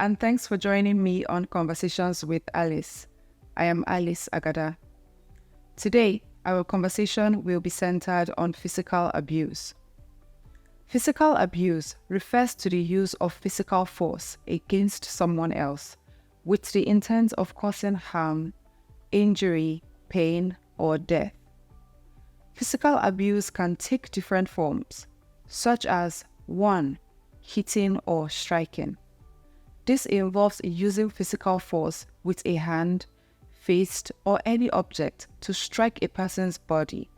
and thanks for joining me on Conversations with Alice. I am Alice Agada. Today, our conversation will be centered on physical abuse. Physical abuse refers to the use of physical force against someone else with the intent of causing harm, injury, pain, or death. Physical abuse can take different forms, such as 1. Hitting or striking. This involves using physical force with a hand, fist, or any object to strike a person's body,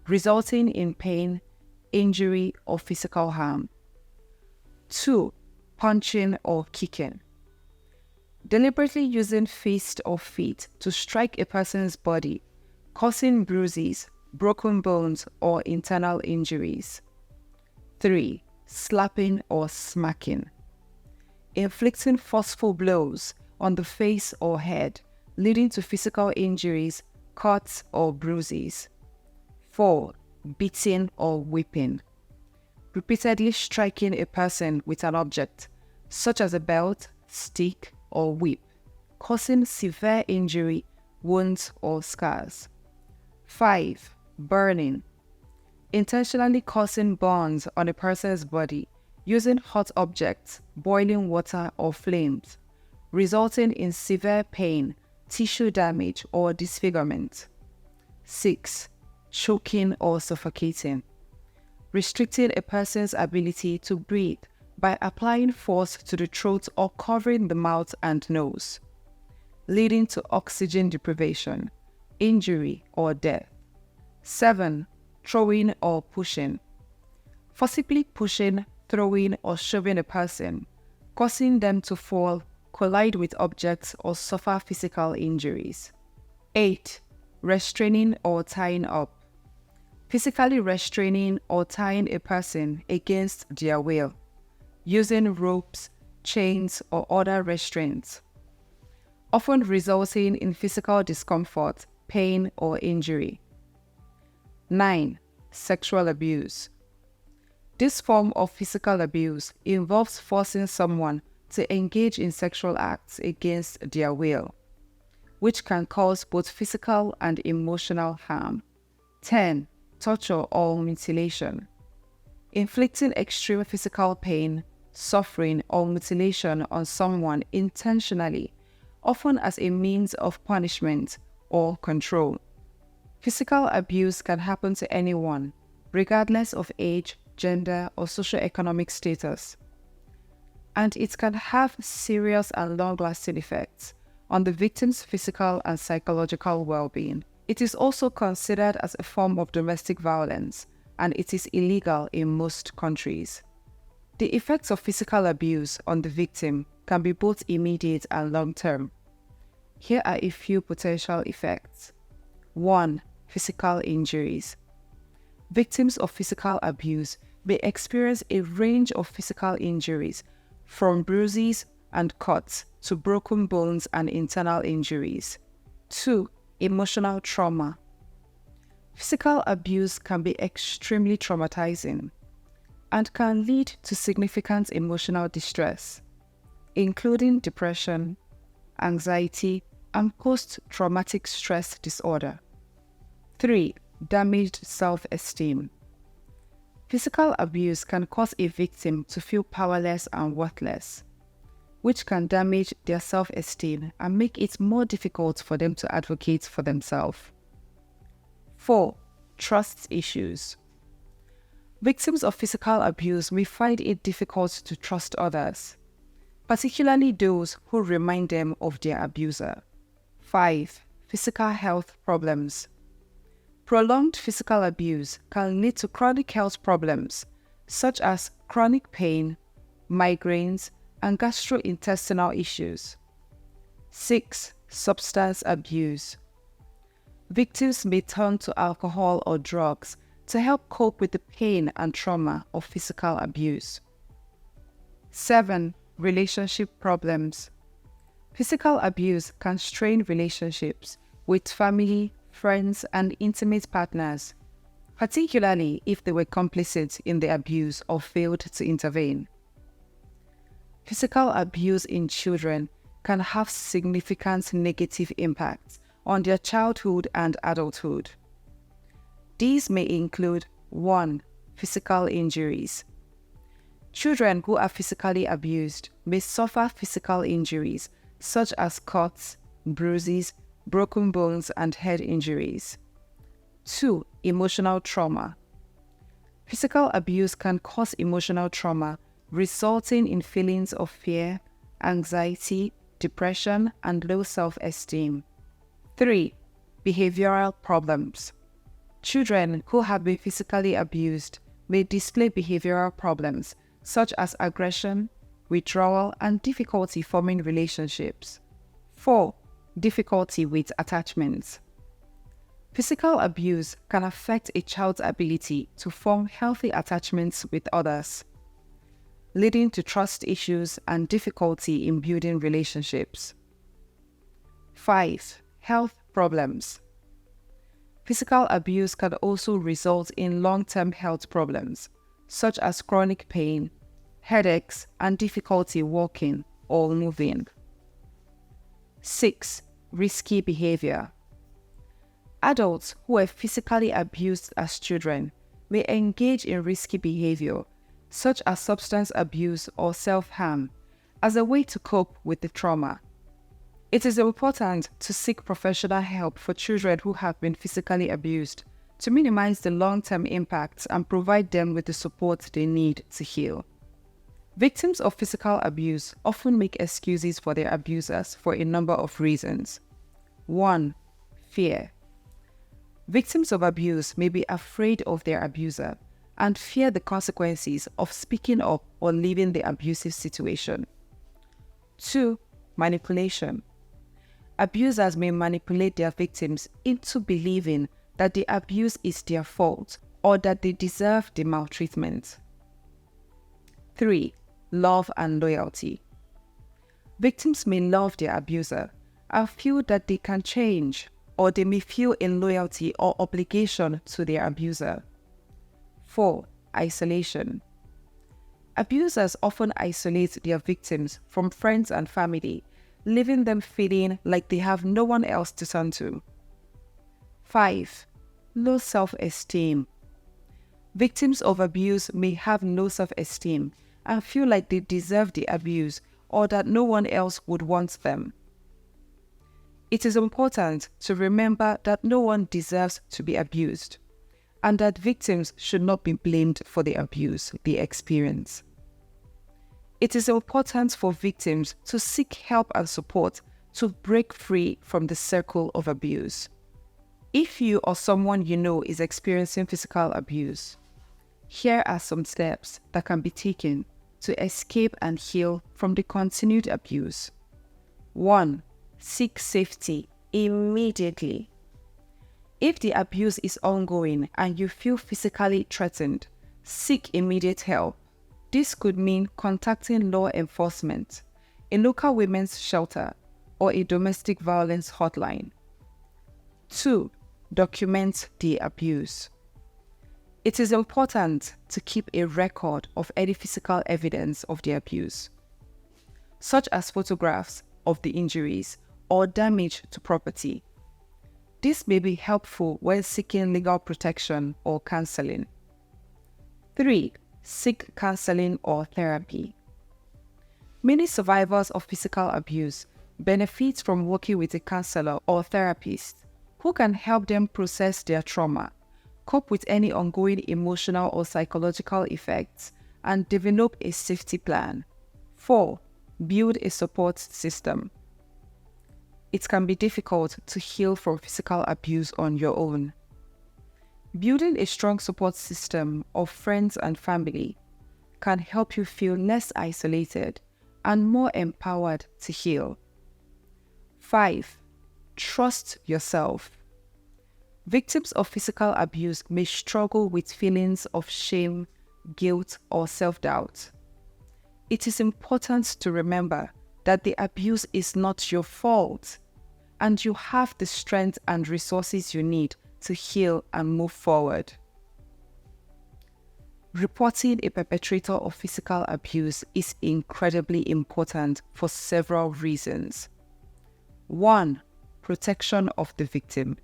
resulting in pain, injury, or physical harm. 2. Punching or kicking. Deliberately using fist or feet to strike a person's body, causing bruises, broken bones, or internal injuries. 3. Slapping or smacking. Inflicting forceful blows on the face or head, leading to physical injuries, cuts, or bruises. 4. Beating or whipping. Repeatedly striking a person with an object, such as a belt, stick, or whip, causing severe injury, wounds, or scars. 5. Burning. Intentionally causing burns on a person's body using hot objects, boiling water, or flames, resulting in severe pain, tissue damage, or disfigurement. 6. Choking or suffocating. Restricting a person's ability to breathe by applying force to the throat or covering the mouth and nose, leading to oxygen deprivation, injury, or death. 7. Throwing or pushing. Forcibly pushing, throwing, or shoving a person, causing them to fall, collide with objects, or suffer physical injuries. 8. Restraining or tying up. Physically restraining or tying a person against their will, using ropes, chains, or other restraints, often resulting in physical discomfort, pain, or injury. 9. Sexual abuse. This form of physical abuse involves forcing someone to engage in sexual acts against their will, which can cause both physical and emotional harm. 10. Torture or mutilation. Inflicting extreme physical pain, suffering, or mutilation on someone intentionally, often as a means of punishment or control. Physical abuse can happen to anyone, regardless of age, gender, or socioeconomic status, and it can have serious and long-lasting effects on the victim's physical and psychological well-being. It is also considered as a form of domestic violence, and it is illegal in most countries. The effects of physical abuse on the victim can be both immediate and long-term. Here are a few potential effects. 1. Physical injuries. Victims of physical abuse may experience a range of physical injuries, from bruises and cuts to broken bones and internal injuries. 2. Emotional trauma. Physical abuse can be extremely traumatizing and can lead to significant emotional distress, including depression, anxiety, and post-traumatic stress disorder. 3. Damaged self-esteem. Physical abuse can cause a victim to feel powerless and worthless, which can damage their self-esteem and make it more difficult for them to advocate for themselves. 4. Trust issues. Victims of physical abuse may find it difficult to trust others, particularly those who remind them of their abuser. 5. Physical health problems. Prolonged physical abuse can lead to chronic health problems such as chronic pain, migraines, and gastrointestinal issues. 6. Substance abuse. Victims may turn to alcohol or drugs to help cope with the pain and trauma of physical abuse. 7. Relationship problems. Physical abuse can strain relationships with family, friends, and intimate partners, particularly if they were complicit in the abuse or failed to intervene. Physical abuse in children can have significant negative impacts on their childhood and adulthood. These may include 1. Physical injuries. Children who are physically abused may suffer physical injuries such as cuts, bruises, broken bones, and head injuries. 2. Emotional trauma. Physical abuse can cause emotional trauma, resulting in feelings of fear, anxiety, depression, and low self-esteem. 3. Behavioral problems. Children who have been physically abused may display behavioral problems such as aggression, withdrawal, and difficulty forming relationships. 4. Difficulty with attachments. Physical abuse can affect a child's ability to form healthy attachments with others, leading to trust issues and difficulty in building relationships. 5. Health problems. Physical abuse can also result in long-term health problems, such as chronic pain, headaches, and difficulty walking or moving. 6. Risky behavior. Adults who were physically abused as children may engage in risky behavior, such as substance abuse or self-harm, as a way to cope with the trauma. It is important to seek professional help for children who have been physically abused to minimize the long-term impacts and provide them with the support they need to heal. Victims of physical abuse often make excuses for their abusers for a number of reasons. 1. Fear. Victims of abuse may be afraid of their abuser and fear the consequences of speaking up or leaving the abusive situation. 2. Manipulation. Abusers may manipulate their victims into believing that the abuse is their fault or that they deserve the maltreatment. 3. Love and loyalty. Victims may love their abuser and feel that they can change, or they may feel in loyalty or obligation to their abuser. 4. Isolation. Abusers often isolate their victims from friends and family, leaving them feeling like they have no one else to turn to. 5. Low self-esteem. Victims of abuse may have low self-esteem and feel like they deserve the abuse or that no one else would want them. It is important to remember that no one deserves to be abused, and that victims should not be blamed for the abuse they experience. It is important for victims to seek help and support to break free from the circle of abuse. If you or someone you know is experiencing physical abuse, here are some steps that can be taken to escape and heal from the continued abuse. 1. Seek safety immediately. If the abuse is ongoing and you feel physically threatened, seek immediate help. This could mean contacting law enforcement, a local women's shelter, or a domestic violence hotline. 2. Document the abuse. It is important to keep a record of any physical evidence of the abuse, such as photographs of the injuries or damage to property. This may be helpful when seeking legal protection or counseling. 3. Seek counseling or therapy. Many survivors of physical abuse benefit from working with a counselor or therapist who can help them process their trauma, cope with any ongoing emotional or psychological effects, and develop a safety plan. 4. Build a support system. It can be difficult to heal from physical abuse on your own. Building a strong support system of friends and family can help you feel less isolated and more empowered to heal. 5. Trust yourself. Victims of physical abuse may struggle with feelings of shame, guilt, or self-doubt. It is important to remember that the abuse is not your fault, and you have the strength and resources you need to heal and move forward. Reporting a perpetrator of physical abuse is incredibly important for several reasons. 1. Protection of the victim.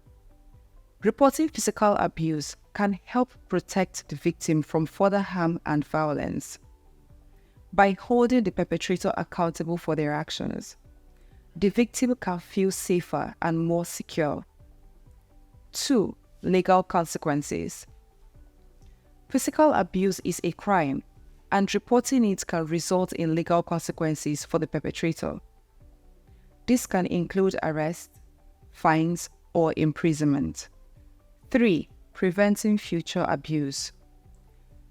Reporting physical abuse can help protect the victim from further harm and violence. By holding the perpetrator accountable for their actions, the victim can feel safer and more secure. 2. Legal consequences. Physical abuse is a crime, and reporting it can result in legal consequences for the perpetrator. This can include arrest, fines, or imprisonment. 3. Preventing future abuse.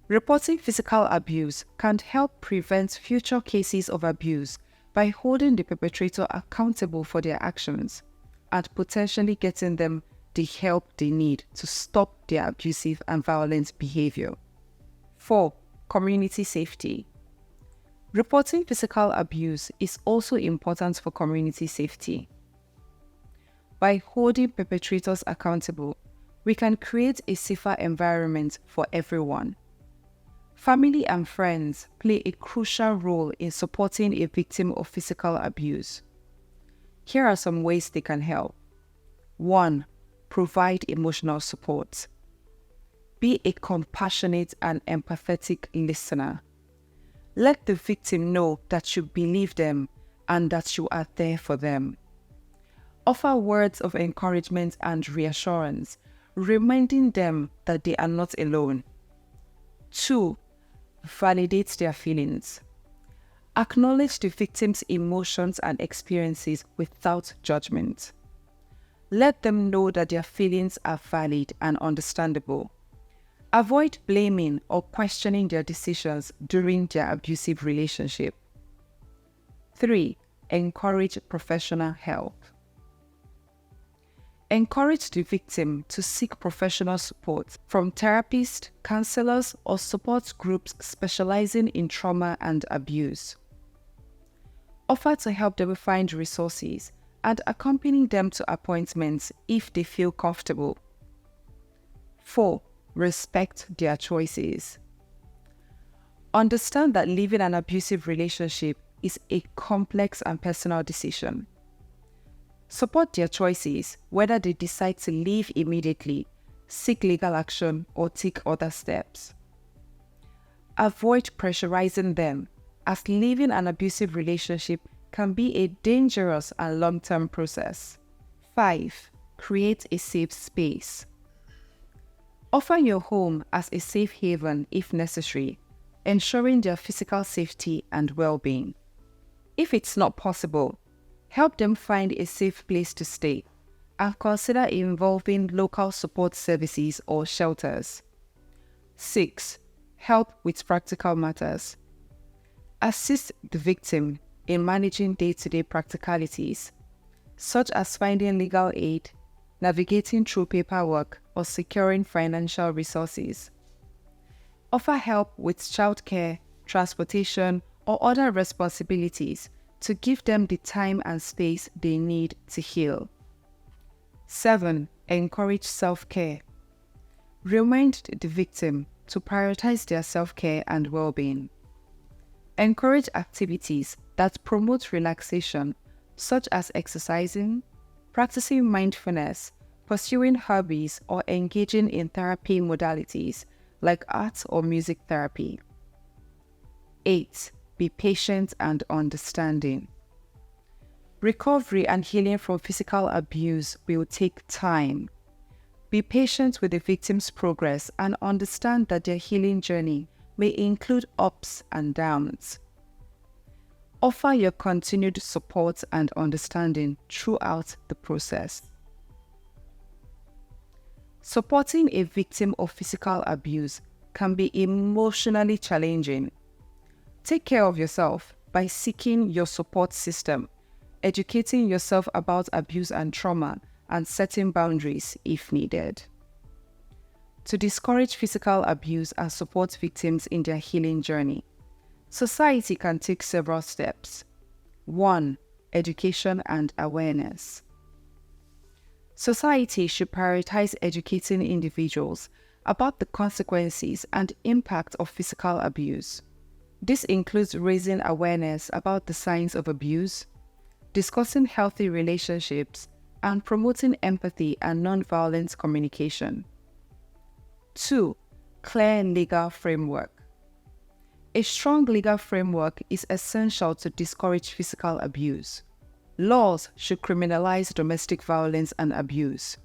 Reporting physical abuse can help prevent future cases of abuse by holding the perpetrator accountable for their actions and potentially getting them the help they need to stop their abusive and violent behavior. 4. Community safety. Reporting physical abuse is also important for community safety. By holding perpetrators accountable, we can create a safer environment for everyone. Family and friends play a crucial role in supporting a victim of physical abuse. Here are some ways they can help. 1. Provide emotional support. Be a compassionate and empathetic listener. Let the victim know that you believe them and that you are there for them. Offer words of encouragement and reassurance, reminding them that they are not alone. 2. Validate their feelings. Acknowledge the victim's emotions and experiences without judgment. Let them know that their feelings are valid and understandable. Avoid blaming or questioning their decisions during their abusive relationship. 3. Encourage professional help. Encourage the victim to seek professional support from therapists, counselors, or support groups specializing in trauma and abuse. Offer to help them find resources and accompany them to appointments if they feel comfortable. 4. Respect their choices. Understand that leaving an abusive relationship is a complex and personal decision. Support their choices, whether they decide to leave immediately, seek legal action, or take other steps. Avoid pressurizing them, as leaving an abusive relationship can be a dangerous and long-term process. 5. Create a safe space. Offer your home as a safe haven if necessary, ensuring their physical safety and well-being. If it's not possible, help them find a safe place to stay and consider involving local support services or shelters. 6. Help with practical matters. Assist the victim in managing day-to-day practicalities, such as finding legal aid, navigating through paperwork, or securing financial resources. Offer help with childcare, transportation, or other responsibilities to give them the time and space they need to heal. 7. Encourage self-care. Remind the victim to prioritize their self-care and well-being. Encourage activities that promote relaxation, such as exercising, practicing mindfulness, pursuing hobbies, or engaging in therapy modalities like art or music therapy. 8. Be patient and understanding. Recovery and healing from physical abuse will take time. Be patient with the victim's progress and understand that their healing journey may include ups and downs. Offer your continued support and understanding throughout the process. Supporting a victim of physical abuse can be emotionally challenging. Take care of yourself by seeking your support system, educating yourself about abuse and trauma, and setting boundaries if needed. To discourage physical abuse and support victims in their healing journey, society can take several steps. 1. Education and awareness. Society should prioritize educating individuals about the consequences and impact of physical abuse. This includes raising awareness about the signs of abuse, discussing healthy relationships, and promoting empathy and nonviolent communication. 2. Clear legal framework. A strong legal framework is essential to discourage physical abuse. Laws should criminalize domestic violence and abuse,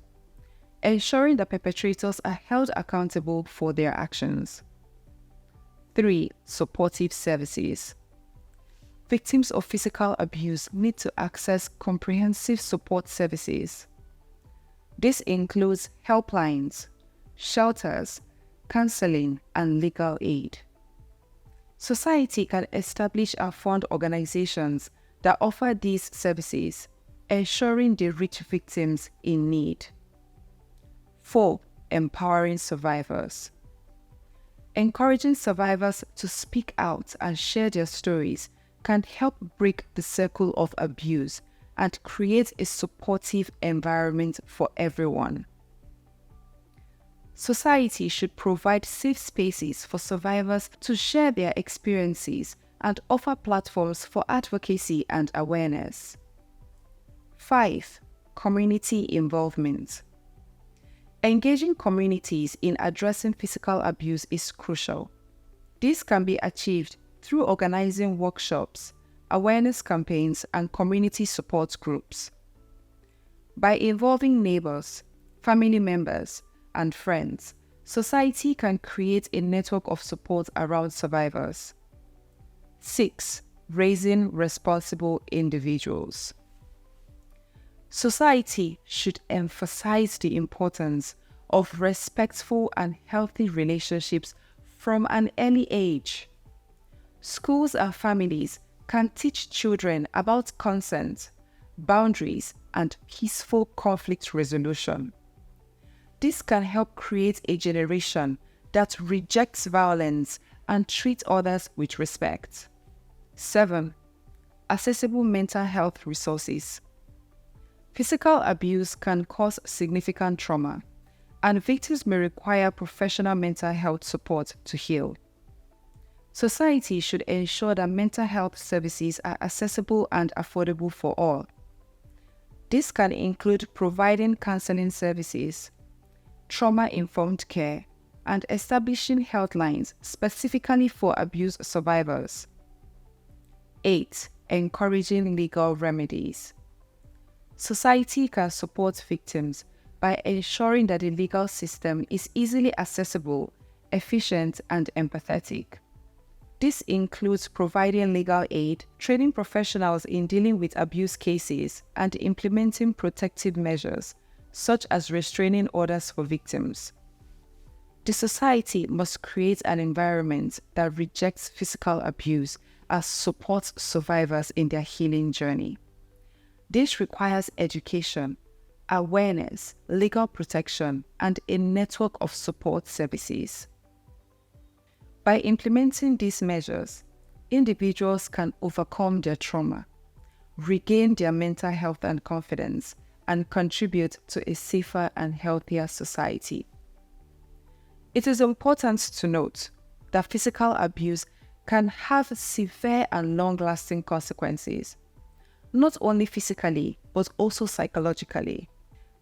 ensuring that perpetrators are held accountable for their actions. 3. Supportive services. Victims of physical abuse need to access comprehensive support services. This includes helplines, shelters, counseling, and legal aid. Society can establish and fund organizations that offer these services, ensuring they reach victims in need. 4. Empowering survivors. Encouraging survivors to speak out and share their stories can help break the circle of abuse and create a supportive environment for everyone. Society should provide safe spaces for survivors to share their experiences and offer platforms for advocacy and awareness. 5. Community involvement. Engaging communities in addressing physical abuse is crucial. This can be achieved through organizing workshops, awareness campaigns, and community support groups. By involving neighbors, family members, and friends, society can create a network of support around survivors. 6. Raising responsible individuals. Society should emphasize the importance of respectful and healthy relationships from an early age. Schools and families can teach children about consent, boundaries, and peaceful conflict resolution. This can help create a generation that rejects violence and treats others with respect. 7. Accessible mental health resources. Physical abuse can cause significant trauma, and victims may require professional mental health support to heal. Society should ensure that mental health services are accessible and affordable for all. This can include providing counseling services, trauma-informed care, and establishing helplines specifically for abuse survivors. 8. Encouraging legal remedies. Society can support victims by ensuring that the legal system is easily accessible, efficient, and empathetic. This includes providing legal aid, training professionals in dealing with abuse cases, and implementing protective measures, such as restraining orders for victims. The society must create an environment that rejects physical abuse and supports survivors in their healing journey. This requires education, awareness, legal protection, and a network of support services. By implementing these measures, individuals can overcome their trauma, regain their mental health and confidence, and contribute to a safer and healthier society. It is important to note that physical abuse can have severe and long-lasting consequences, not only physically, but also psychologically.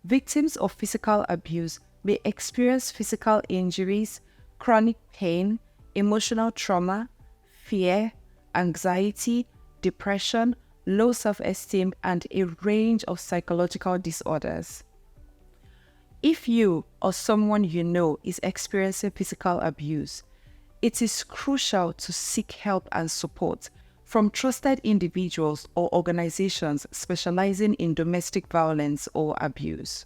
Victims of physical abuse may experience physical injuries, chronic pain, emotional trauma, fear, anxiety, depression, low self-esteem, and a range of psychological disorders. If you or someone you know is experiencing physical abuse, it is crucial to seek help and support from trusted individuals or organizations specializing in domestic violence or abuse.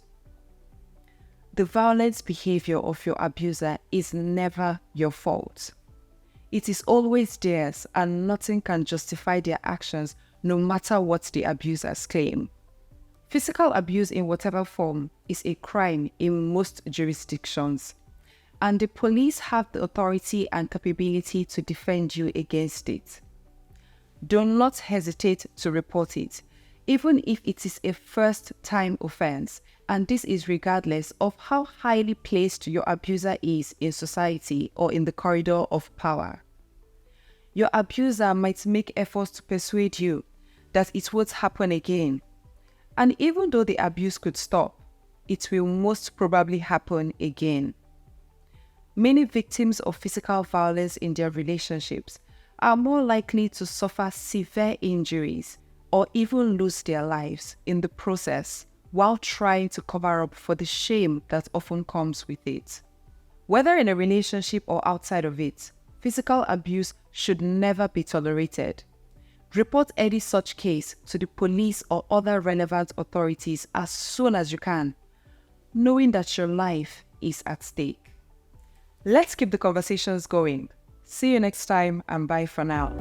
The violent behavior of your abuser is never your fault. It is always theirs, and nothing can justify their actions, no matter what the abusers claim. Physical abuse in whatever form is a crime in most jurisdictions, and the police have the authority and capability to defend you against it. Do not hesitate to report it. even if it is a first-time offense, and this is regardless of how highly placed your abuser is in society or in the corridor of power. Your abuser might make efforts to persuade you that it won't happen again. And even though the abuse could stop, it will most probably happen again. Many victims of physical violence in their relationships are more likely to suffer severe injuries or even lose their lives in the process while trying to cover up for the shame that often comes with it. Whether in a relationship or outside of it, physical abuse should never be tolerated. Report any such case to the police or other relevant authorities as soon as you can, knowing that your life is at stake. Let's keep the conversations going. See you next time and bye for now.